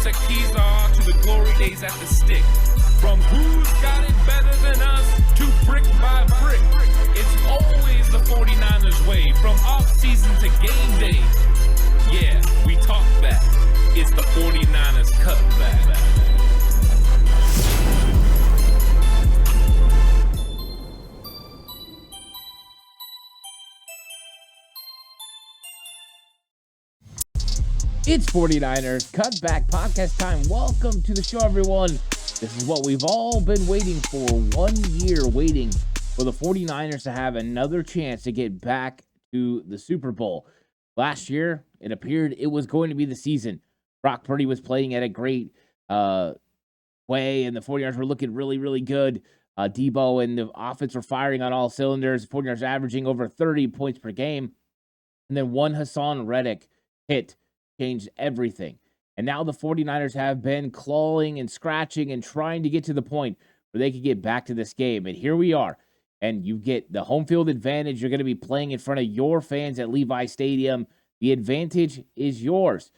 what the keys are to the glory days at the stick. From who's got it better than us to brick by brick. It's always the 49ers way, from off-season to game day. Yeah, we talk back. It's the 49ers Cutback. It's 49ers Cutback Podcast time. Welcome to the show, everyone. This is what we've all been waiting for. 1 year waiting for the 49ers to have another chance to get back to the Super Bowl. Last year, it appeared it was going to be the season. Brock Purdy was playing at a great way, and the 49ers were looking really, really good. Deebo and the offense were firing on all cylinders. The 49ers averaging over 30 points per game. And then one Hassan Reddick hit changed everything. And now the 49ers have been clawing and scratching and trying to get to the point where they could get back to this game. And here we are. And you get the home field advantage. You're going to be playing in front of your fans at Levi Stadium. The advantage is yours.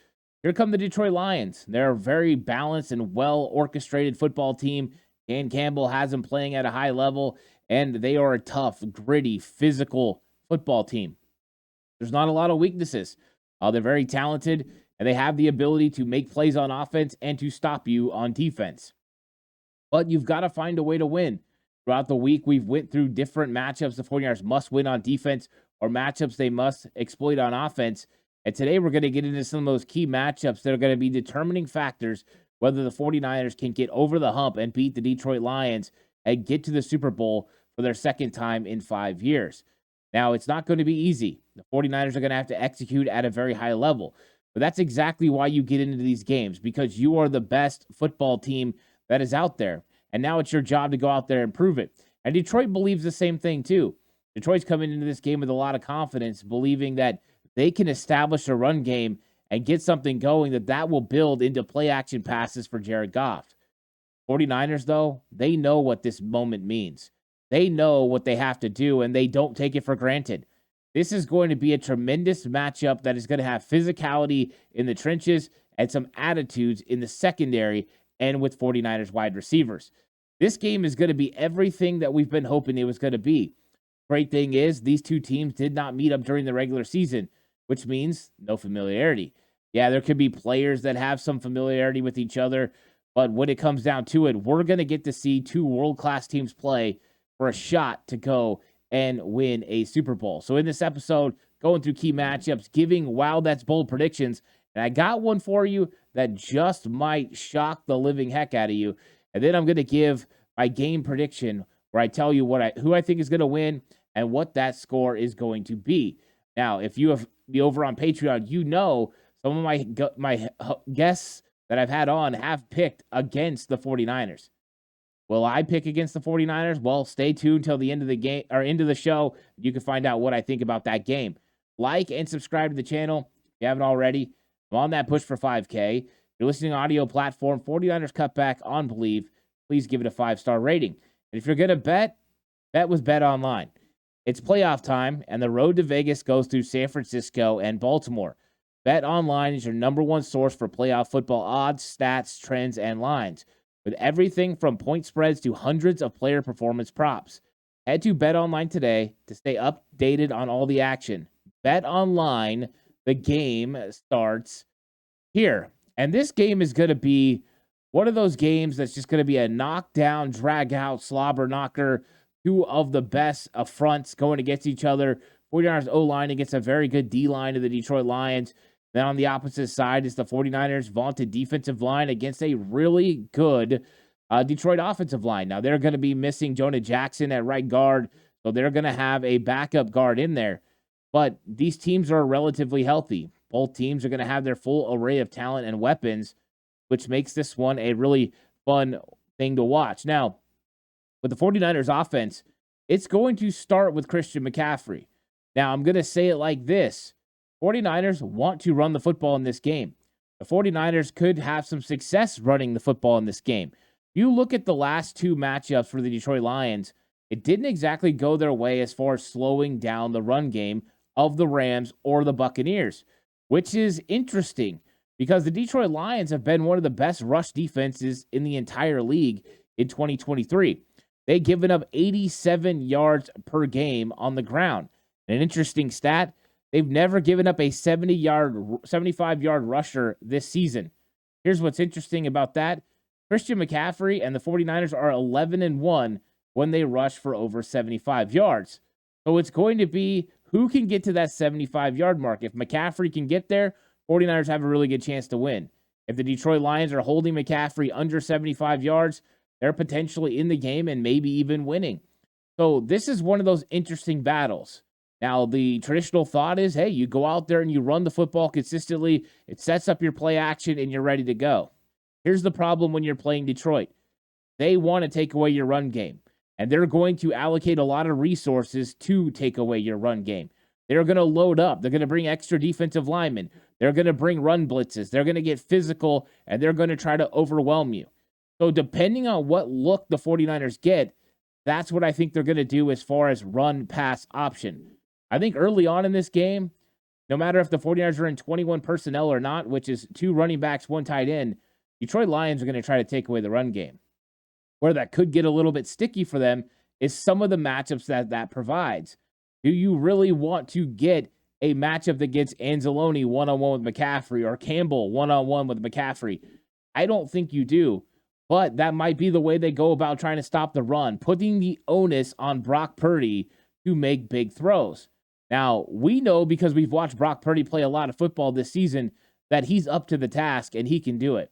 Here come the Detroit Lions. They're a very balanced and well-orchestrated football team. Dan Campbell has them playing at a high level, and they are a tough, gritty, physical football team. There's not a lot of weaknesses. They're very talented, and they have the ability to make plays on offense and to stop you on defense. But you've got to find a way to win. Throughout the week, we've went through different matchups the 49ers must win on defense or matchups they must exploit on offense. And today we're going to get into some of those key matchups that are going to be determining factors whether the 49ers can get over the hump and beat the Detroit Lions and get to the Super Bowl for their second time in 5 years. Now, it's not going to be easy. The 49ers are going to have to execute at a very high level. But that's exactly why you get into these games, because you are the best football team that is out there. And now it's your job to go out there and prove it. And Detroit believes the same thing, too. Detroit's coming into this game with a lot of confidence, believing that they can establish a run game and get something going that will build into play-action passes for Jared Goff. 49ers, though, they know what this moment means. They know what they have to do, and they don't take it for granted. This is going to be a tremendous matchup that is going to have physicality in the trenches and some attitudes in the secondary and with 49ers wide receivers. This game is going to be everything that we've been hoping it was going to be. Great thing is, these two teams did not meet up during the regular season, which means no familiarity. Yeah, there could be players that have some familiarity with each other, but when it comes down to it, we're going to get to see two world-class teams play for a shot to go and win a Super Bowl. So in this episode, going through key matchups, giving Wow That's Bold predictions, and I got one for you that just might shock the living heck out of you. And then I'm going to give my game prediction where I tell you who I think is going to win and what that score is going to be. Now, if you have me over on Patreon, you know some of my guests that I've had on have picked against the 49ers. Will I pick against the 49ers? Well, stay tuned till the end of the game or end of the show. You can find out what I think about that game. Like and subscribe to the channel if you haven't already. I'm on that push for 5K. If you're listening to audio platform, 49ers Cutback on Believe. Please give it a 5-star rating. And if you're going to bet with Bet Online. It's playoff time, and the road to Vegas goes through San Francisco and Baltimore. Bet Online is your number one source for playoff football odds, stats, trends, and lines, with everything from point spreads to hundreds of player performance props. Head to Bet Online today to stay updated on all the action. Bet Online, the game starts here. And this game is going to be one of those games that's just going to be a knockdown, drag-out, slobber knocker. Two of the best fronts going against each other. 49ers O-line against a very good D-line of the Detroit Lions. Then on the opposite side is the 49ers' vaunted defensive line against a really good Detroit offensive line. Now, they're going to be missing Jonah Jackson at right guard, so they're going to have a backup guard in there. But these teams are relatively healthy. Both teams are going to have their full array of talent and weapons, which makes this one a really fun thing to watch. Now, with the 49ers offense, it's going to start with Christian McCaffrey. Now, I'm going to say it like this. 49ers want to run the football in this game. The 49ers could have some success running the football in this game. You look at the last two matchups for the Detroit Lions, it didn't exactly go their way as far as slowing down the run game of the Rams or the Buccaneers, which is interesting because the Detroit Lions have been one of the best rush defenses in the entire league in 2023. They've given up 87 yards per game on the ground. An interesting stat, they've never given up a 75-yard rusher this season. Here's what's interesting about that. Christian McCaffrey and the 49ers are 11-1 when they rush for over 75 yards. So it's going to be who can get to that 75-yard mark. If McCaffrey can get there, 49ers have a really good chance to win. If the Detroit Lions are holding McCaffrey under 75 yards, they're potentially in the game and maybe even winning. So this is one of those interesting battles. Now, the traditional thought is, hey, you go out there and you run the football consistently. It sets up your play action and you're ready to go. Here's the problem when you're playing Detroit. They want to take away your run game, and they're going to allocate a lot of resources to take away your run game. They're going to load up. They're going to bring extra defensive linemen. They're going to bring run blitzes. They're going to get physical, and they're going to try to overwhelm you. So depending on what look the 49ers get, that's what I think they're going to do as far as run-pass option. I think early on in this game, no matter if the 49ers are in 21 personnel or not, which is 2 running backs, 1 tight end, Detroit Lions are going to try to take away the run game. Where that could get a little bit sticky for them is some of the matchups that provides. Do you really want to get a matchup that gets Anzalone one-on-one with McCaffrey or Campbell one-on-one with McCaffrey? I don't think you do, but that might be the way they go about trying to stop the run, putting the onus on Brock Purdy to make big throws. Now, we know because we've watched Brock Purdy play a lot of football this season that he's up to the task and he can do it.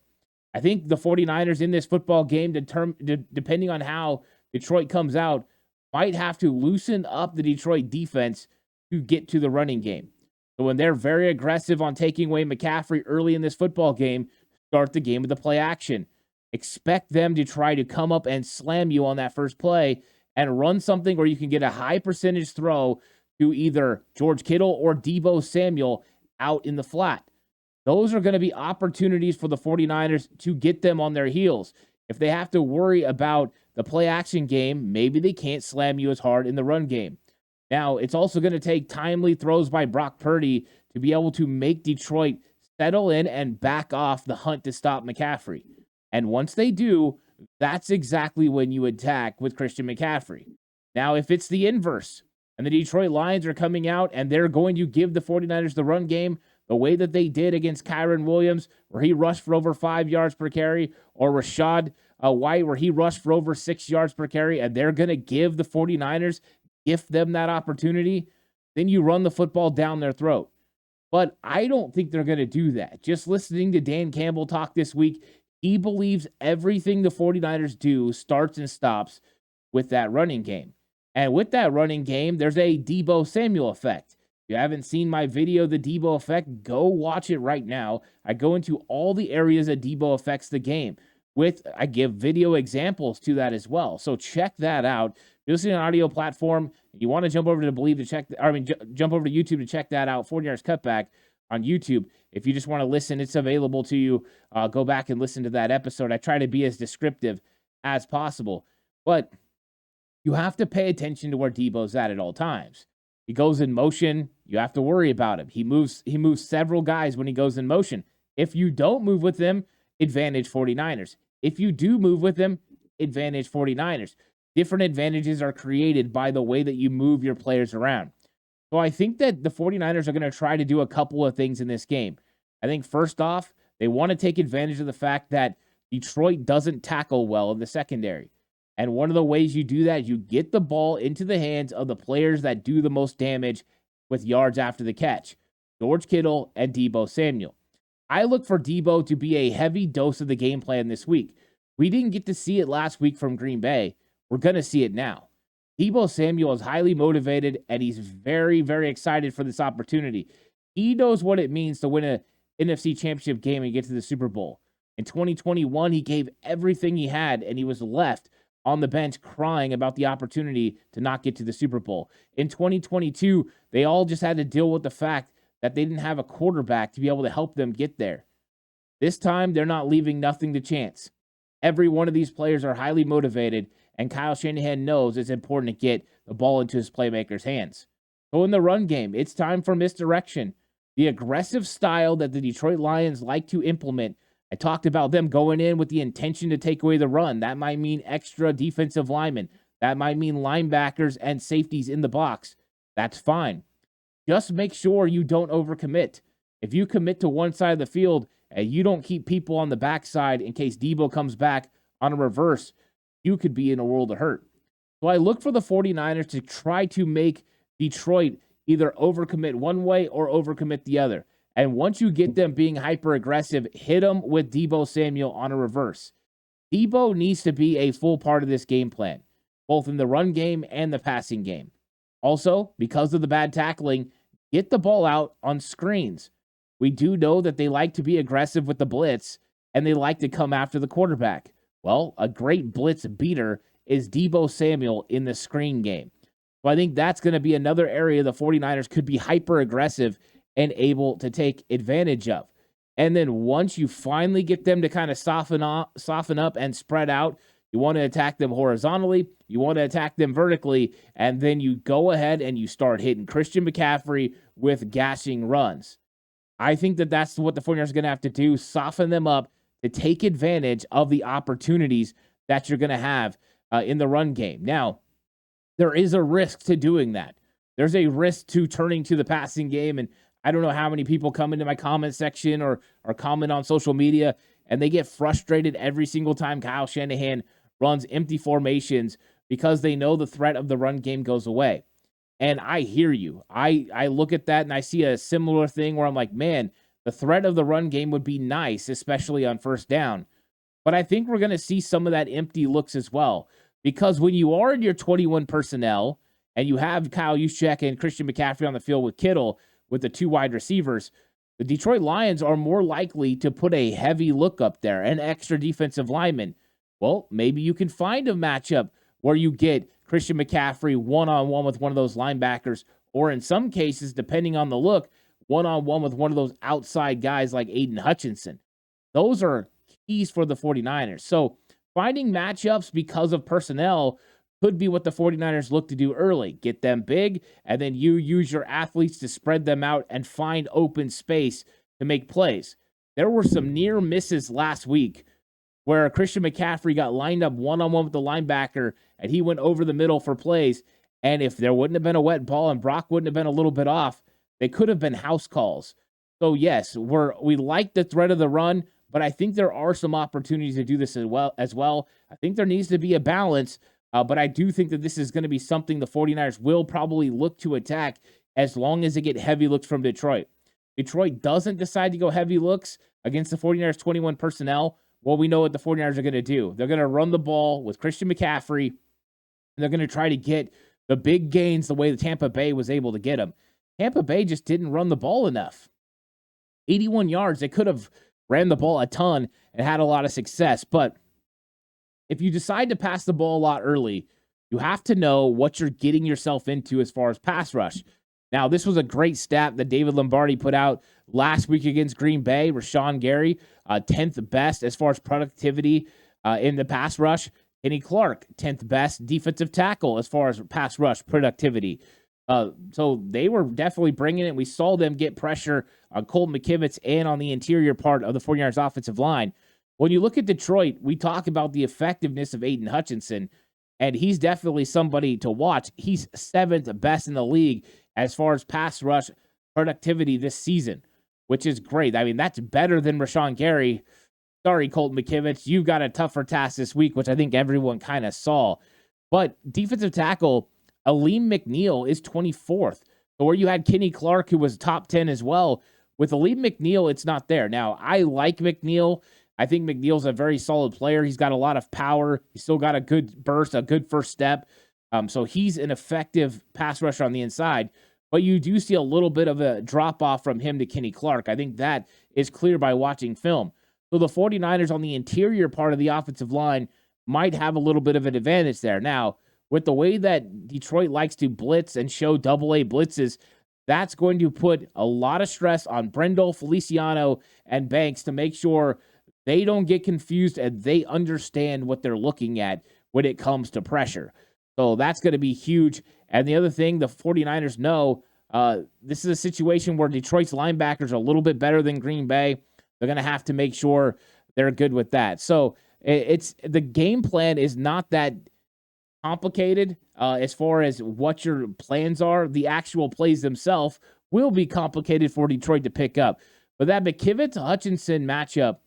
I think the 49ers in this football game, depending on how Detroit comes out, might have to loosen up the Detroit defense to get to the running game. So when they're very aggressive on taking away McCaffrey early in this football game, start the game with the play action. Expect them to try to come up and slam you on that first play and run something where you can get a high percentage throw to either George Kittle or Deebo Samuel out in the flat. Those are going to be opportunities for the 49ers to get them on their heels. If they have to worry about the play action game, maybe they can't slam you as hard in the run game. Now, it's also going to take timely throws by Brock Purdy to be able to make Detroit settle in and back off the hunt to stop McCaffrey. And once they do, that's exactly when you attack with Christian McCaffrey. Now, if it's the inverse, and the Detroit Lions are coming out and they're going to give the 49ers the run game the way that they did against Kyren Williams, where he rushed for over 5 yards per carry, or Rashad White, where he rushed for over 6 yards per carry, and they're going to give the 49ers, gift them that opportunity, then you run the football down their throat. But I don't think they're going to do that. Just listening to Dan Campbell talk this week, he believes everything the 49ers do starts and stops with that running game. And with that running game, there's a Deebo Samuel effect. If you haven't seen my video, The Deebo Effect, go watch it right now. I go into all the areas that Deebo affects the game. I give video examples to that as well. So check that out. If you're listening on an audio platform, you want to jump over to jump over to YouTube to check that out. 49ers Cutback on YouTube. If you just want to listen, it's available to you. Go back and listen to that episode. I try to be as descriptive as possible. But you have to pay attention to where Deebo's at all times. He goes in motion, you have to worry about him. He moves several guys when he goes in motion. If you don't move with him, advantage 49ers. If you do move with him, advantage 49ers. Different advantages are created by the way that you move your players around. So I think that the 49ers are going to try to do a couple of things in this game. I think first off, they want to take advantage of the fact that Detroit doesn't tackle well in the secondary. And one of the ways you do that, you get the ball into the hands of the players that do the most damage with yards after the catch. George Kittle and Deebo Samuel. I look for Deebo to be a heavy dose of the game plan this week. We didn't get to see it last week from Green Bay. We're going to see it now. Deebo Samuel is highly motivated, and he's very, very excited for this opportunity. He knows what it means to win an NFC Championship game and get to the Super Bowl. In 2021, he gave everything he had, and he was left on the bench crying about the opportunity to not get to the Super Bowl. In 2022, they all just had to deal with the fact that they didn't have a quarterback to be able to help them get there. This time, they're not leaving nothing to chance. Every one of these players are highly motivated, and Kyle Shanahan knows it's important to get the ball into his playmakers' hands. So in the run game, it's time for misdirection. The aggressive style that the Detroit Lions like to implement, I talked about them going in with the intention to take away the run. That might mean extra defensive linemen. That might mean linebackers and safeties in the box. That's fine. Just make sure you don't overcommit. If you commit to one side of the field and you don't keep people on the backside in case Deebo comes back on a reverse, you could be in a world of hurt. So I look for the 49ers to try to make Detroit either overcommit one way or overcommit the other. And once you get them being hyper aggressive, hit them with Deebo Samuel on a reverse. Deebo needs to be a full part of this game plan, both in the run game and the passing game. Also, because of the bad tackling, get the ball out on screens. We do know that they like to be aggressive with the blitz, and they like to come after the quarterback. Well, a great blitz beater is Deebo Samuel in the screen game. So I think that's going to be another area the 49ers could be hyper aggressive and able to take advantage of. And then once you finally get them to kind of soften up and spread out, you want to attack them horizontally, you want to attack them vertically, and then you go ahead and you start hitting Christian McCaffrey with gashing runs. I think that that's what the 49ers are going to have to do, soften them up to take advantage of the opportunities that you're going to have in the run game. Now, there is a risk to doing that. There's a risk to turning to the passing game, and I don't know how many people come into my comment section or comment on social media, and they get frustrated every single time Kyle Shanahan runs empty formations because they know the threat of the run game goes away. And I hear you. I look at that and I see a similar thing where I'm like, man, the threat of the run game would be nice, especially on first down. But I think we're going to see some of that empty looks as well. Because when you are in your 21 personnel and you have Kyle Juszczyk and Christian McCaffrey on the field with Kittle, with the two wide receivers, the Detroit Lions are more likely to put a heavy look up there, an extra defensive lineman. Well, maybe you can find a matchup where you get Christian McCaffrey one-on-one with one of those linebackers, or in some cases, depending on the look, one-on-one with one of those outside guys like Aiden Hutchinson. Those are keys for the 49ers. So finding matchups because of personnel could be what the 49ers look to do early. Get them big, and then you use your athletes to spread them out and find open space to make plays. There were some near misses last week where Christian McCaffrey got lined up one-on-one with the linebacker, and he went over the middle for plays, and if there wouldn't have been a wet ball and Brock wouldn't have been a little bit off, they could have been house calls. So yes, we like the threat of the run, but I think there are some opportunities to do this as well. I think there needs to be a balance, but I do think that this is going to be something the 49ers will probably look to attack as long as they get heavy looks from Detroit. Detroit doesn't decide to go heavy looks against the 49ers 21 personnel. Well, we know what the 49ers are going to do. They're going to run the ball with Christian McCaffrey, and they're going to try to get the big gains the way the Tampa Bay was able to get them. Tampa Bay just didn't run the ball enough. 81 yards, they could have ran the ball a ton and had a lot of success, but if you decide to pass the ball a lot early, you have to know what you're getting yourself into as far as pass rush. Now, this was a great stat that David Lombardi put out last week against Green Bay. Rashawn Gary, 10th best as far as productivity in the pass rush. Kenny Clark, 10th best defensive tackle as far as pass rush productivity. So they were definitely bringing it. We saw them get pressure on Colton McKivitz and on the interior part of the 49ers offensive line. When you look at Detroit, we talk about the effectiveness of Aiden Hutchinson, and he's definitely somebody to watch. He's 7th best in the league as far as pass rush productivity this season, which is great. I mean, that's better than Rashawn Gary. Sorry, Colton McKivitz, you've got a tougher task this week, which I think everyone kind of saw. But defensive tackle, Aleem McNeil is 24th. So where you had Kenny Clark, who was top 10 as well, with Aleem McNeil, it's not there. Now, I like McNeil. I think McNeil's a very solid player. He's got a lot of power. He's still got a good burst, a good first step. So he's an effective pass rusher on the inside. But you do see a little bit of a drop-off from him to Kenny Clark. I think that is clear by watching film. So the 49ers on the interior part of the offensive line might have a little bit of an advantage there. Now, with the way that Detroit likes to blitz and show double-A blitzes, that's going to put a lot of stress on Brendel, Feliciano, and Banks to make sure they don't get confused and they understand what they're looking at when it comes to pressure. So that's going to be huge. And the other thing the 49ers know, This is a situation where Detroit's linebackers are a little bit better than Green Bay. They're going to have to make sure they're good with that. So it's the game plan is not that complicated as far as what your plans are. The actual plays themselves will be complicated for Detroit to pick up. But that McKivitz-Hutchinson matchup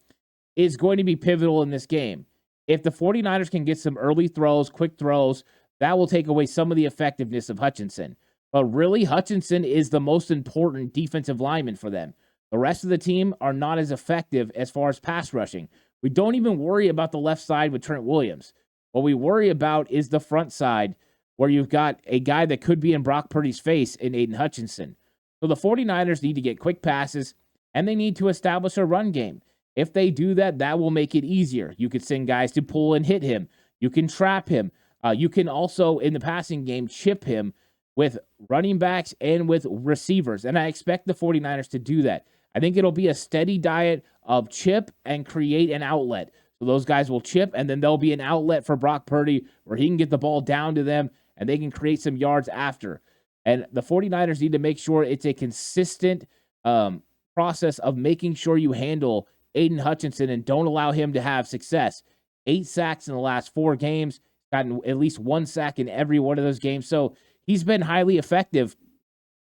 is going to be pivotal in this game. If the 49ers can get some early throws, quick throws, that will take away some of the effectiveness of Hutchinson. But really, Hutchinson is the most important defensive lineman for them. The rest of the team are not as effective as far as pass rushing. We don't even worry about the left side with Trent Williams. What we worry about is the front side, where you've got a guy that could be in Brock Purdy's face in Aiden Hutchinson. So the 49ers need to get quick passes, and they need to establish a run game. If they do that, that will make it easier. You could send guys to pull and hit him. You can trap him. You can also, in the passing game, chip him with running backs and with receivers. And I expect the 49ers to do that. I think it'll be a steady diet of chip and create an outlet. So those guys will chip, and then there'll be an outlet for Brock Purdy where he can get the ball down to them, and they can create some yards after. And the 49ers need to make sure it's a consistent process of making sure you handle Aiden Hutchinson and don't allow him to have success. 8 sacks in the last 4 games. Gotten at least 1 sack in every one of those games. So he's been highly effective.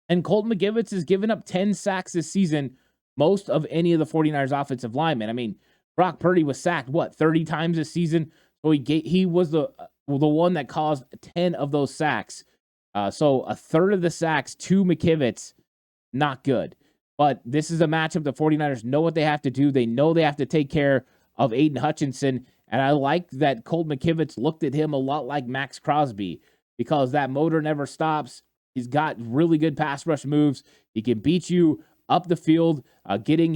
And Colton McKivitz has given up 10 sacks this season, most of any of the 49ers offensive linemen. I mean, Brock Purdy was sacked, 30 times this season? So he was the one that caused 10 of those sacks. So a third of the sacks to McKivitz, not good. But this is a matchup the 49ers know what they have to do. They know they have to take care of Aiden Hutchinson. And I like that Colt McKivitz looked at him a lot like Max Crosby because that motor never stops. He's got really good pass rush moves. He can beat you up the field, getting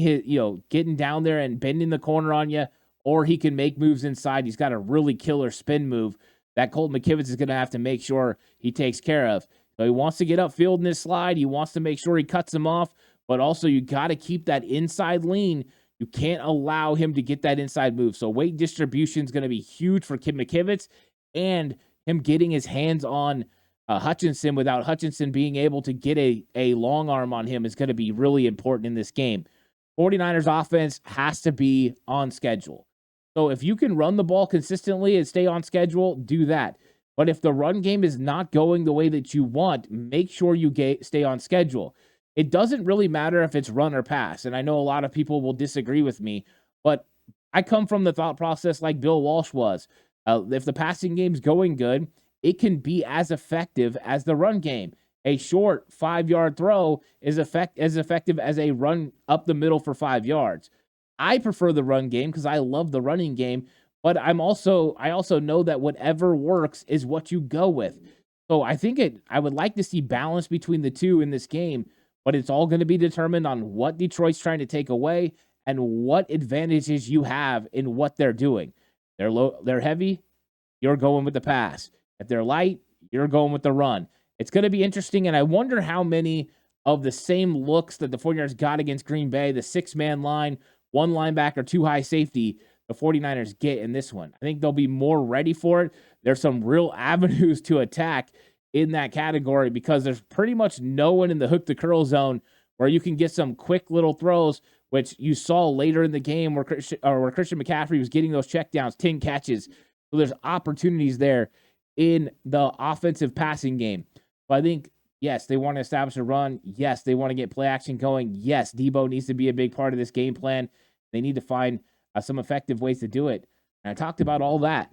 down there and bending the corner on you, or he can make moves inside. He's got a really killer spin move that Colt McKivitz is going to have to make sure he takes care of. So he wants to get upfield in his slide. He wants to make sure he cuts him off, but also you got to keep that inside lean. You can't allow him to get that inside move. So weight distribution is going to be huge for Kim McKivitz, and him getting his hands on Hutchinson without Hutchinson being able to get a long arm on him is going to be really important in this game. 49ers offense has to be on schedule. So if you can run the ball consistently and stay on schedule, do that. But if the run game is not going the way that you want, make sure you stay on schedule. It doesn't really matter if it's run or pass, and I know a lot of people will disagree with me, but I come from the thought process like Bill Walsh was. If the passing game's going good, it can be as effective as the run game. A short 5-yard throw is as effective as a run up the middle for 5 yards. I prefer the run game because I love the running game, but I also know that whatever works is what you go with. So I would like to see balance between the two in this game, but it's all going to be determined on what Detroit's trying to take away and what advantages you have in what they're doing. They're heavy, you're going with the pass. If they're light, you're going with the run. It's going to be interesting, and I wonder how many of the same looks that the 49ers got against Green Bay, the 6-man line, 1 linebacker, 2 high safety, the 49ers get in this one. I think they'll be more ready for it. There's some real avenues to attack in that category because there's pretty much no one in the hook the curl zone where you can get some quick little throws, which you saw later in the game where Christian McCaffrey was getting those checkdowns, 10 catches. So there's opportunities there in the offensive passing game. But I think, yes, they want to establish a run. Yes, they want to get play action going. Yes, Deebo needs to be a big part of this game plan. They need to find some effective ways to do it. And I talked about all that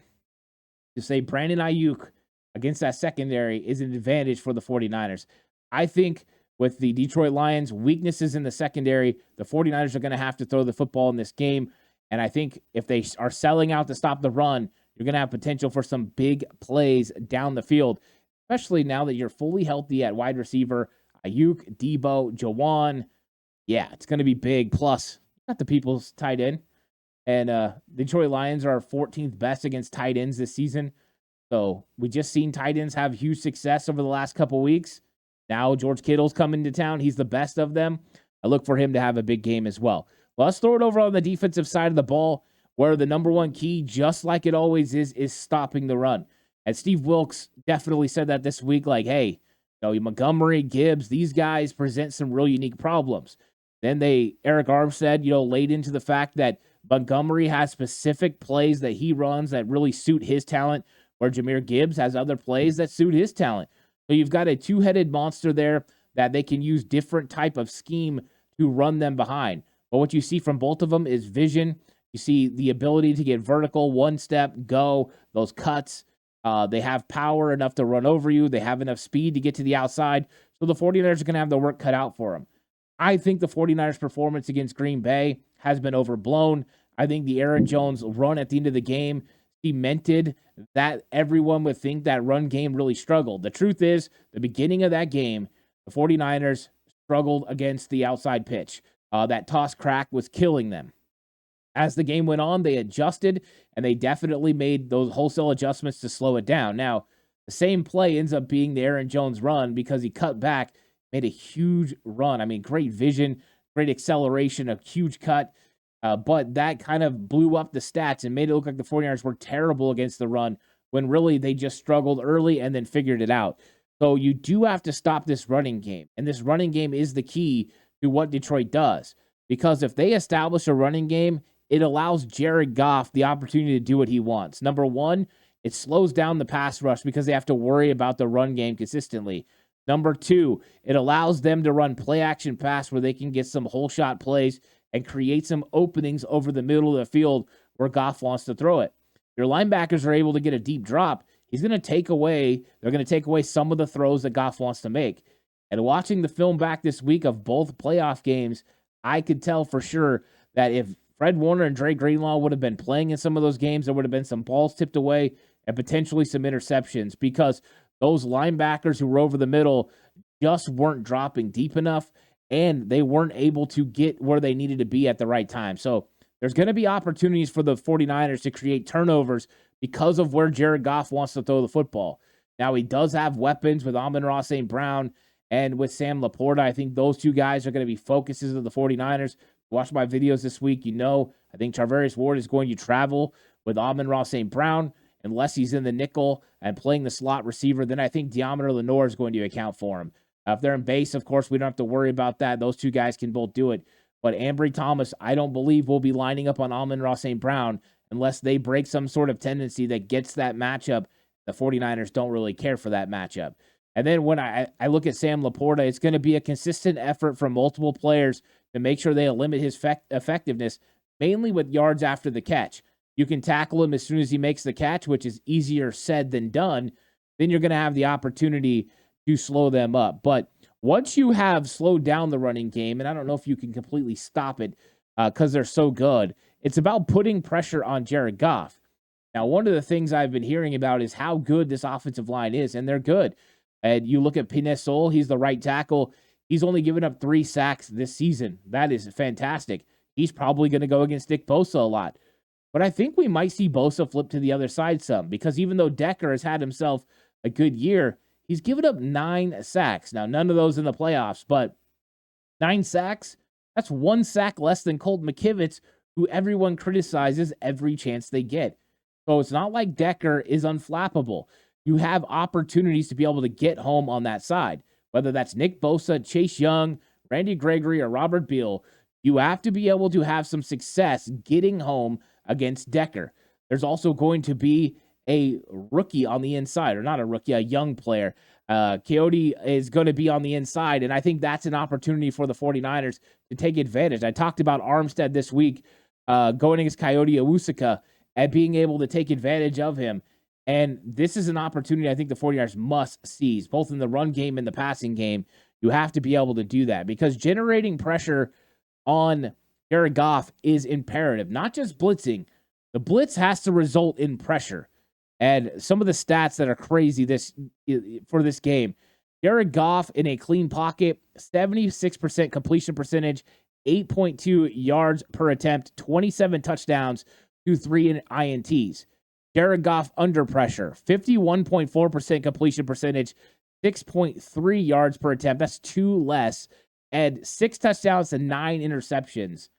to say Brandon Ayuk against that secondary is an advantage for the 49ers. I think with the Detroit Lions' weaknesses in the secondary, the 49ers are going to have to throw the football in this game. And I think if they are selling out to stop the run, you're going to have potential for some big plays down the field, especially now that you're fully healthy at wide receiver. Ayuk, Deebo, Jawan. Yeah, it's going to be big. Plus, got the people's tight end. And Detroit Lions are 14th best against tight ends this season. So we just seen tight ends have huge success over the last couple weeks. Now George Kittle's coming to town. He's the best of them. I look for him to have a big game as well. Well, let's throw it over on the defensive side of the ball, where the number one key, just like it always is stopping the run. And Steve Wilks definitely said that this week, like, hey, Montgomery, Gibbs, these guys present some real unique problems. Then Eric Armstead, laid into the fact that Montgomery has specific plays that he runs that really suit his talent, where Jahmyr Gibbs has other plays that suit his talent. So you've got a two-headed monster there that they can use different type of scheme to run them behind. But what you see from both of them is vision. You see the ability to get vertical, one step, go, those cuts. They have power enough to run over you. They have enough speed to get to the outside. So the 49ers are going to have the work cut out for them. I think the 49ers' performance against Green Bay has been overblown. I think the Aaron Jones run at the end of the game cemented that everyone would think that run game really struggled. The truth is, the beginning of that game, the 49ers struggled against the outside pitch. That toss crack was killing them. As the game went on, they adjusted, and they definitely made those wholesale adjustments to slow it down. Now, the same play ends up being the Aaron Jones run because he cut back, made a huge run. I mean, great vision, great acceleration, a huge cut. But that kind of blew up the stats and made it look like the 49ers were terrible against the run when really they just struggled early and then figured it out. So you do have to stop this running game. And this running game is the key to what Detroit does. Because if they establish a running game, it allows Jared Goff the opportunity to do what he wants. Number one, it slows down the pass rush because they have to worry about the run game consistently. Number two, it allows them to run play action pass where they can get some hole shot plays and create some openings over the middle of the field where Goff wants to throw it. Your linebackers are able to get a deep drop. They're going to take away some of the throws that Goff wants to make. And watching the film back this week of both playoff games, I could tell for sure that if Fred Warner and Dre Greenlaw would have been playing in some of those games, there would have been some balls tipped away and potentially some interceptions because those linebackers who were over the middle just weren't dropping deep enough and they weren't able to get where they needed to be at the right time. So there's going to be opportunities for the 49ers to create turnovers because of where Jared Goff wants to throw the football. Now, he does have weapons with Amon-Ra St. Brown and with Sam Laporta. I think those two guys are going to be focuses of the 49ers. Watch my videos this week. I think Charvarius Ward is going to travel with Amon-Ra St. Brown unless he's in the nickel and playing the slot receiver. Then I think Deommodore Lenoir is going to account for him. If they're in base, of course, we don't have to worry about that. Those two guys can both do it. But Ambry Thomas, I don't believe will be lining up on Amon-Ra St. Brown unless they break some sort of tendency that gets that matchup. The 49ers don't really care for that matchup. And then when I look at Sam Laporta, it's going to be a consistent effort from multiple players to make sure they limit his effectiveness, mainly with yards after the catch. You can tackle him as soon as he makes the catch, which is easier said than done. Then you're going to have the opportunity to slow them up. But once you have slowed down the running game, and I don't know if you can completely stop it because they're so good, it's about putting pressure on Jared Goff. Now, one of the things I've been hearing about is how good this offensive line is, and they're good. And you look at Pinay-Sewell, he's the right tackle. He's only given up 3 sacks this season. That is fantastic. He's probably going to go against Nick Bosa a lot. But I think we might see Bosa flip to the other side some, because even though Decker has had himself a good year, he's given up 9 sacks. Now, none of those in the playoffs, but 9 sacks, that's 1 sack less than Colt McKivitz, who everyone criticizes every chance they get. So it's not like Decker is unflappable. You have opportunities to be able to get home on that side, whether that's Nick Bosa, Chase Young, Randy Gregory, or Robert Beal. You have to be able to have some success getting home against Decker. There's also going to be a rookie on the inside, or not a rookie, a young player. Coyote is going to be on the inside, and I think that's an opportunity for the 49ers to take advantage. I talked about Armstead this week going against Coyote Awusika and being able to take advantage of him. And this is an opportunity I think the 49ers must seize, both in the run game and the passing game. You have to be able to do that because generating pressure on Jared Goff is imperative, not just blitzing. The blitz has to result in pressure. And some of the stats that are crazy for this game, Jared Goff in a clean pocket, 76% completion percentage, 8.2 yards per attempt, 27 touchdowns to 3 INTs. Jared Goff under pressure, 51.4% completion percentage, 6.3 yards per attempt. That's 2 less. And 6 touchdowns to 9 interceptions.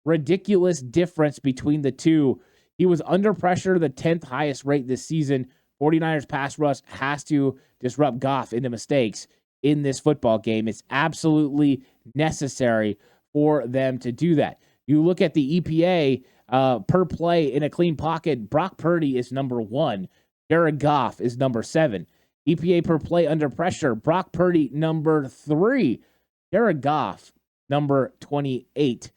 Ridiculous difference between the two. He was under pressure, the 10th highest rate this season. 49ers pass rush has to disrupt Goff into mistakes. in this football game. It's absolutely necessary for them to do that. You look at the EPA per play in a clean pocket, Brock Purdy is number 1. Jared Goff is number 7. EPA per play under pressure, Brock Purdy number 3. Jared Goff number 28.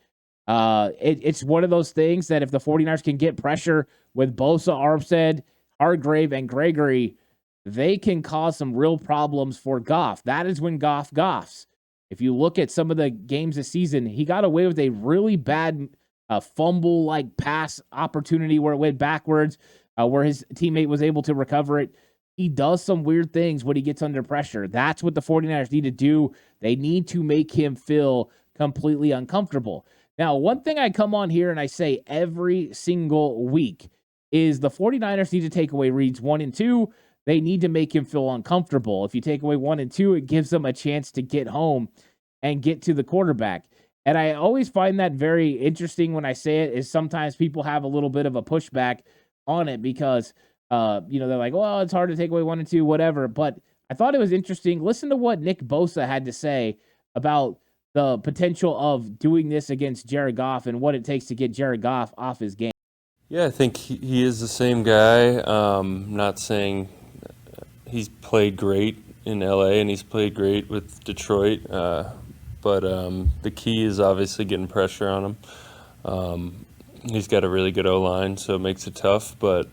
It's one of those things that if the 49ers can get pressure with Bosa, Armstead, Hargrave, and Gregory, they can cause some real problems for Goff. That is when Goff goffs. If you look at some of the games this season, he got away with a really bad fumble-like pass opportunity where it went backwards, where his teammate was able to recover it. He does some weird things when he gets under pressure. That's what the 49ers need to do. They need to make him feel completely uncomfortable. Now, one thing I come on here and I say every single week is the 49ers need to take away reads 1 and 2. They need to make him feel uncomfortable. If you take away 1 and 2, it gives them a chance to get home and get to the quarterback. And I always find that very interesting when I say it, is sometimes people have a little bit of a pushback on it because, they're like, well, it's hard to take away 1 and 2, whatever. But I thought it was interesting. Listen to what Nick Bosa had to say about the potential of doing this against Jared Goff and what it takes to get Jared Goff off his game. Yeah, I think he is the same guy. Not saying he's played great in LA and he's played great with Detroit, but the key is obviously getting pressure on him. He's got a really good O-line, so it makes it tough, but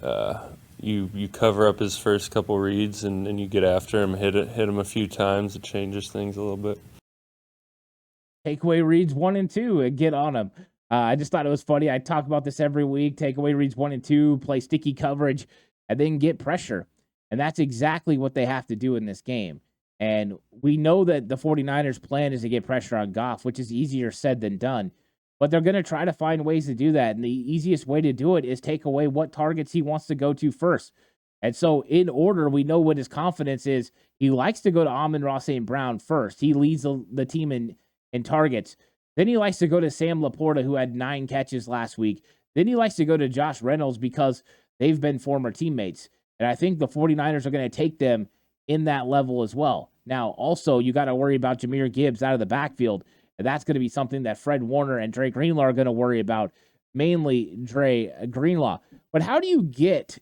you cover up his first couple reads and you get after him, hit him a few times, it changes things a little bit. Takeaway reads 1 and 2 and get on him. I just thought it was funny. I talk about this every week. Takeaway reads 1 and 2, play sticky coverage, and then get pressure. And that's exactly what they have to do in this game. And we know that the 49ers' plan is to get pressure on Goff, which is easier said than done. But they're going to try to find ways to do that. And the easiest way to do it is take away what targets he wants to go to first. And so in order, we know what his confidence is. He likes to go to Amon-Ra St. Brown first. He leads the team in targets. Then he likes to go to Sam Laporta, who had 9 catches last week. Then he likes to go to Josh Reynolds because they've been former teammates. And I think the 49ers are going to take them in that level as well. Now, also, you got to worry about Jahmyr Gibbs out of the backfield. And that's going to be something that Fred Warner and Dre Greenlaw are going to worry about, mainly Dre Greenlaw. But how do you get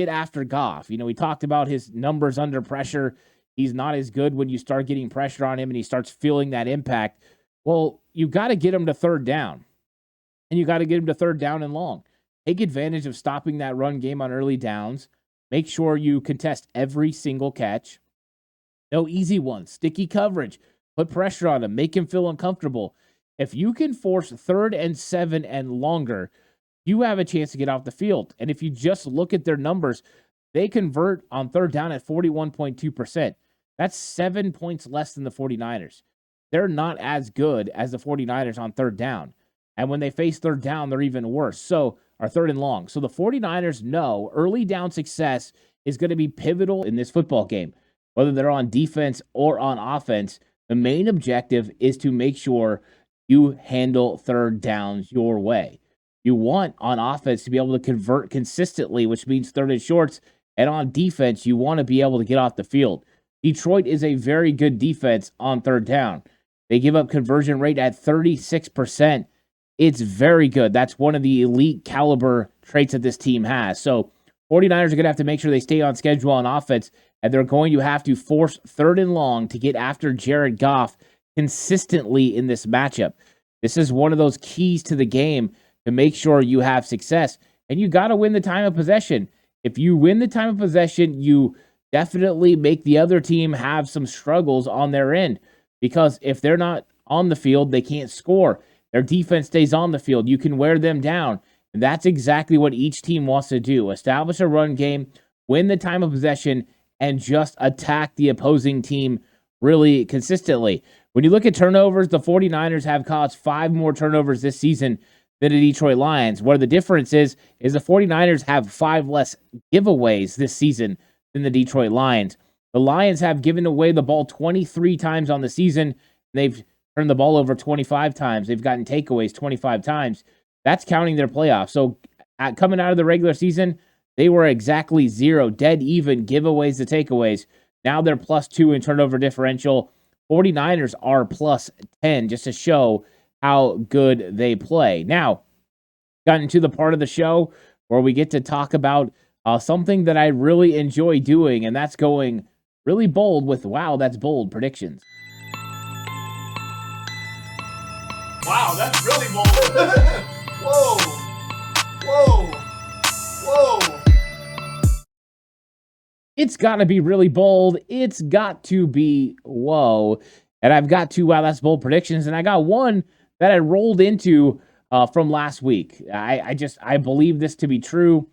after Goff? We talked about his numbers under pressure. He's not as good when you start getting pressure on him and he starts feeling that impact. Well, you got to get him to third down. And you got to get him to third down and long. Take advantage of stopping that run game on early downs. Make sure you contest every single catch. No easy ones. Sticky coverage. Put pressure on him. Make him feel uncomfortable. If you can force 3rd and 7 and longer, you have a chance to get off the field. And if you just look at their numbers, they convert on third down at 41.2%. That's 7 points less than the 49ers. They're not as good as the 49ers on third down. And when they face third down, they're even worse. Or third and long. So the 49ers know early down success is going to be pivotal in this football game. Whether they're on defense or on offense, the main objective is to make sure you handle third downs your way. You want on offense to be able to convert consistently, which means third and shorts. And on defense, you want to be able to get off the field. Detroit is a very good defense on third down. They give up conversion rate at 36%. It's very good. That's one of the elite caliber traits that this team has. So 49ers are going to have to make sure they stay on schedule on offense, and they're going to have to force third and long to get after Jared Goff consistently in this matchup. This is one of those keys to the game to make sure you have success, and you got to win the time of possession. If you win the time of possession, you definitely make the other team have some struggles on their end, because if they're not on the field, they can't score. Their defense stays on the field. You can wear them down. And that's exactly what each team wants to do. Establish a run game, win the time of possession, and just attack the opposing team really consistently. When you look at turnovers, the 49ers have caused 5 more turnovers this season than the Detroit Lions. Where the difference is the 49ers have 5 less giveaways this season than the Detroit Lions. The Lions have given away the ball 23 times on the season. They've turned the ball over 25 times. They've gotten takeaways 25 times. That's counting their playoffs. So coming out of the regular season, they were exactly 0, dead even giveaways to takeaways. Now they're +2 in turnover differential. 49ers are +10, just to show how good they play. Now, gotten to the part of the show where we get to talk about something that I really enjoy doing, and that's going really bold with wow, that's bold predictions. Wow, that's really bold. Whoa. It's got to be really bold. It's got to be whoa. And I've got two wow, that's bold predictions, and I got one that I rolled into from last week. I believe this to be true.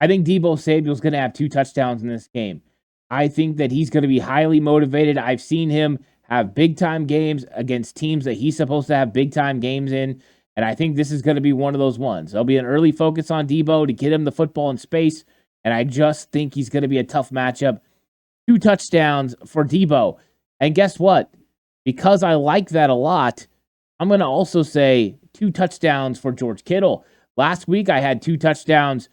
I think Deebo Samuel is going to have 2 touchdowns in this game. I think that he's going to be highly motivated. I've seen him have big-time games against teams that he's supposed to have big-time games in, and I think this is going to be one of those ones. There'll be an early focus on Deebo to get him the football in space, and I just think he's going to be a tough matchup. 2 touchdowns for Deebo. And guess what? Because I like that a lot, I'm going to also say 2 touchdowns for George Kittle. Last week, I had 2 touchdowns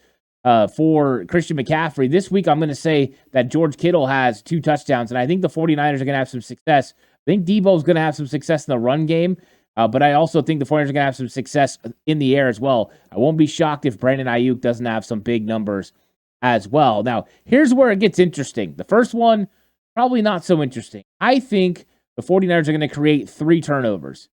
for Christian McCaffrey. This week, I'm going to say that George Kittle has 2 touchdowns, and I think the 49ers are going to have some success. I think Deebo's going to have some success in the run game, but I also think the 49ers are going to have some success in the air as well. I won't be shocked if Brandon Ayuk doesn't have some big numbers as well. Now, here's where it gets interesting. The first one, probably not so interesting. I think the 49ers are going to create 3 turnovers.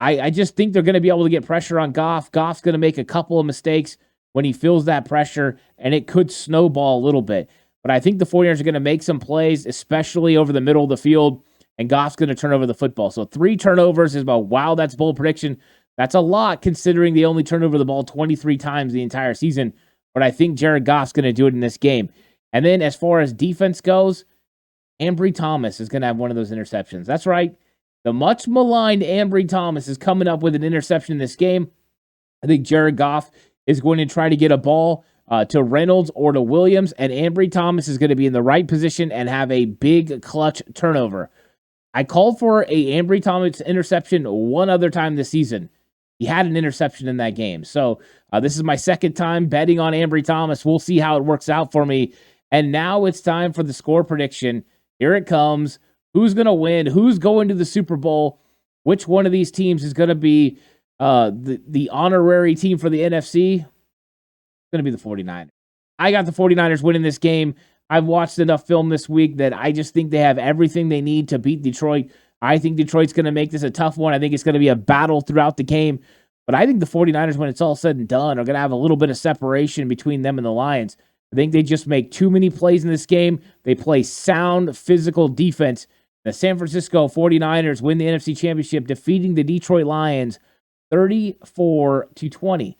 I just think they're going to be able to get pressure on Goff. Goff's going to make a couple of mistakes when he feels that pressure, and it could snowball a little bit. But I think the 49ers are going to make some plays, especially over the middle of the field, and Goff's going to turn over the football. So 3 turnovers is about, wow, that's bold prediction. That's a lot considering they only turned over the ball 23 times the entire season. But I think Jared Goff's going to do it in this game. And then as far as defense goes, Ambry Thomas is going to have one of those interceptions. That's right. The much maligned Ambry Thomas is coming up with an interception in this game. I think Jared Goff is going to try to get a ball to Reynolds or to Williams, and Ambry Thomas is going to be in the right position and have a big clutch turnover. I called for a Ambry Thomas interception one other time this season. He had an interception in that game. So this is my second time betting on Ambry Thomas. We'll see how it works out for me. And now it's time for the score prediction. Here it comes. Who's going to win? Who's going to the Super Bowl? Which one of these teams is going to be the honorary team for the NFC? It's going to be the 49ers. I got the 49ers winning this game. I've watched enough film this week that I just think they have everything they need to beat Detroit. I think Detroit's going to make this a tough one. I think it's going to be a battle throughout the game. But I think the 49ers, when it's all said and done, are going to have a little bit of separation between them and the Lions. I think they just make too many plays in this game. They play sound physical defense. The San Francisco 49ers win the NFC Championship, defeating the Detroit Lions 34-20.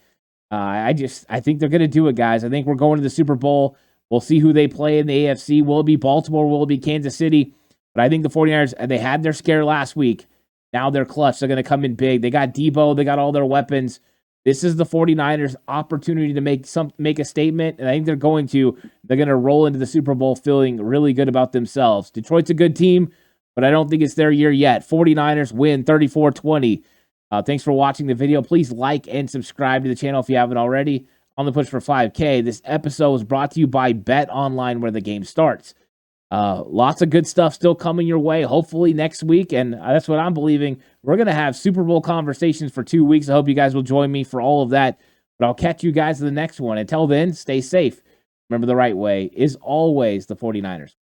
I think they're going to do it, guys. I think we're going to the Super Bowl. We'll see who they play in the AFC. Will it be Baltimore? Will it be Kansas City? But I think the 49ers, they had their scare last week. Now they're clutch. They're going to come in big. They got Deebo. They got all their weapons. This is the 49ers' opportunity to make a statement, and I think they're going to. They're going to roll into the Super Bowl feeling really good about themselves. Detroit's a good team, but I don't think it's their year yet. 49ers win 34-20. Thanks for watching the video. Please like and subscribe to the channel if you haven't already. On the push for 5K. This episode was brought to you by Bet Online, where the game starts. Lots of good stuff still coming your way, hopefully next week, and that's what I'm believing. We're going to have Super Bowl conversations for 2 weeks. I hope you guys will join me for all of that, but I'll catch you guys in the next one. Until then, stay safe. Remember, the right way is always the 49ers.